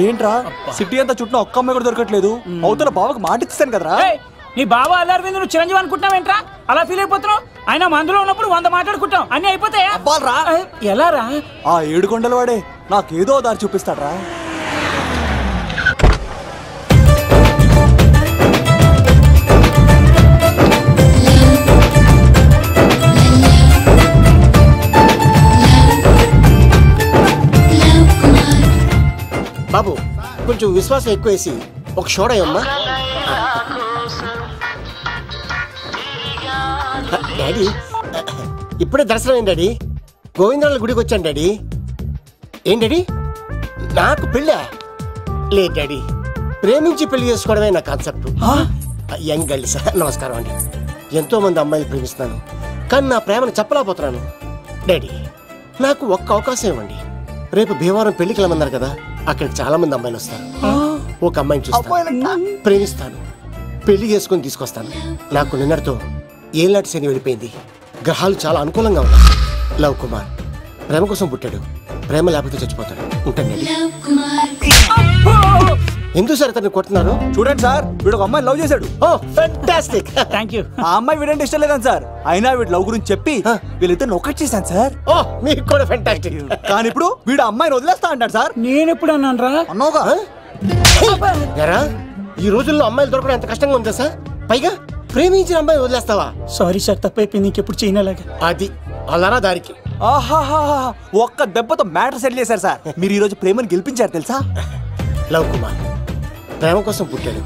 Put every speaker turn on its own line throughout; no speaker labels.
ఏంట్రా సిటీ అంతా చుట్టూ ఒక్క అమ్మాయి కూడా దొరకట్లేదు. అవుతున్న బావకు మాట ఇస్తాను కదరా.
నీ బావ అల్లరి మీద నువ్వు చిరంజీవి అనుకుంటున్నావేంట్రా? అలా ఫీల్ అయిపోతున్నావు. ఆయన మందులో ఉన్నప్పుడు 100 మాట్లాడుకుంటాం, అన్ని అయిపోతాయా? ఎలా రా?
ఆ 7 కొండల వాడే నాకేదో దారి చూపిస్తాడ్రా.
బాబు కొంచెం విశ్వాసం ఎక్కువేసి ఒక షోడయమ్మా. డాడీ ఇప్పుడే దర్శనం అయింది డాడీ. గోవిందరాల గుడికి వచ్చాను డాడీ. ఏం డాడీ నాకు పెళ్ళా? లేదు డాడీ, ప్రేమించి పెళ్లి చేసుకోవడమే నా కాన్సెప్ట్. యంగ్ గర్ల్స్ నమస్కారం అండి. ఎంతో మంది అమ్మాయిలు ప్రేమిస్తున్నాను, కానీ నా ప్రేమను చెప్పలేకపోతున్నాను. డాడీ నాకు ఒక్క అవకాశం ఇవ్వండి. రేపు భీమవరం పెళ్లికి వెళ్ళమన్నారు కదా, అక్కడికి చాలా మంది అమ్మాయిలు వస్తారు. ఒక అమ్మాయిని చూస్తాను, ప్రేమిస్తాను, పెళ్లి చేసుకుని తీసుకొస్తాను. నాకు నిన్నటితో ఏళ్ళనాటి శని వెళ్ళిపోయింది. గ్రహాలు చాలా అనుకూలంగా ఉన్నాయి. లవ్ కుమార్ ప్రేమ కోసం పుట్టాడు, ప్రేమ లేకపోతే చచ్చిపోతాడు. ఉంటానండి. ఎందుకు సార్ అతన్ని కొట్టున్నారు?
చూడండి సార్, వీడు ఒక అమ్మాయి లవ్ చేశాడు.
Oh fantastic,
thank you.
ఆ అమ్మాయి వీడంటే ఇష్టం లేదని సార్, అయినా వీడు లవ్ గురించి చెప్పి వీళ్ళిద్దరు ఒకటి చేశాను సార్.
ఓ మీకు కూడా ఫెంటాస్టిక్.
కానీ ఇప్పుడు వీడు అమ్మాయిని వదిలేస్తా అంటాడు సార్.
నేను ఎప్పుడు అన్నాను రా?
అన్నావుగా.
ఈ రోజుల్లో అమ్మాయిలు దొరకడం ఎంత కష్టంగా ఉందా సార్? పైగా ప్రేమించిన అమ్మాయి వదిలేస్తావా?
సారీ సార్, తప్పైపోయింది. ఇంకెప్పుడు చేయనలాగా.
అది అలారా దారికి.
ఆహాహా, ఒక్క దెబ్బతో మ్యాటర్ సెటిల్ చేశారు సార్. మీరు ఈ రోజు ప్రేమను గెలిపించారు తెలుసా?
లవ్ కుమార్ ప్రేమ కోసం పుట్టాడు,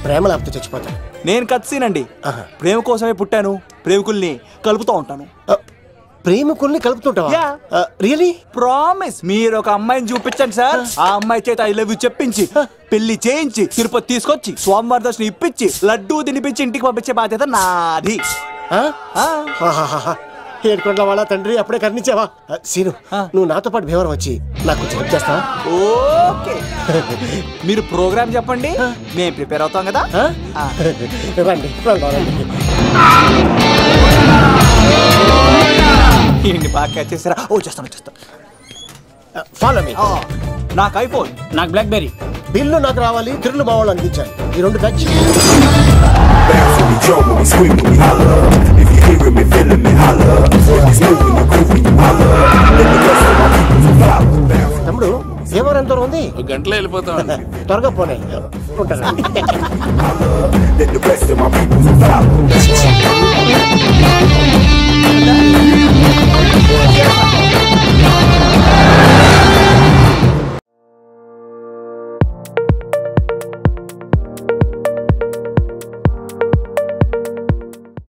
ప్రేమ లేకపోతే చచ్చిపోతాడు.
నేను కత్సీనండి. ప్రేమ కోసమే పుట్టాను, ప్రేమికుల్ని కలుపుతూ ఉంటాను.
ప్రేమికుల్ని కలుపుతుంటావా? రియలీ?
ప్రామిస్. మీరు ఒక అమ్మాయిని చూపించండి సార్, ఆ అమ్మాయి చేత ఐ లవ్ యూ చెప్పించి పెళ్లి చేయించి తిరుపతి తీసుకొచ్చి స్వామివారి దర్శనం ఇప్పించి లడ్డూ తినిపించి ఇంటికి పంపించే బాధ్యత నాది.
ఏడుకొండల వాళ్ళ తండ్రి అప్పుడే కర్ణించావా? సీను నువ్వు నాతో పాటు భీమవరం వచ్చి నాకు కొంచెం హెల్ప్ చేస్తావా?
ఓకే, మీరు ప్రోగ్రామ్ చెప్పండి, మేము ప్రిపేర్ అవుతాం కదా.
రండి
ఏంటి బాగా క్యాచ్ చేస్తారా? ఓ చేస్తాను.
Follow me.
నాకు ఐఫోన్,
నాకు బ్లాక్బెర్రీ.
బిల్లు నాకు రావాలి, తిరులు మా వాళ్ళు అందించాలి. ఈ రెండు బ్యాచ్. తమ్ముడు భీమవరం ఎంత ఉంది?
గంటలో వెళ్ళిపోతాం.
త్వరగా పోనీ. ఉంటాను.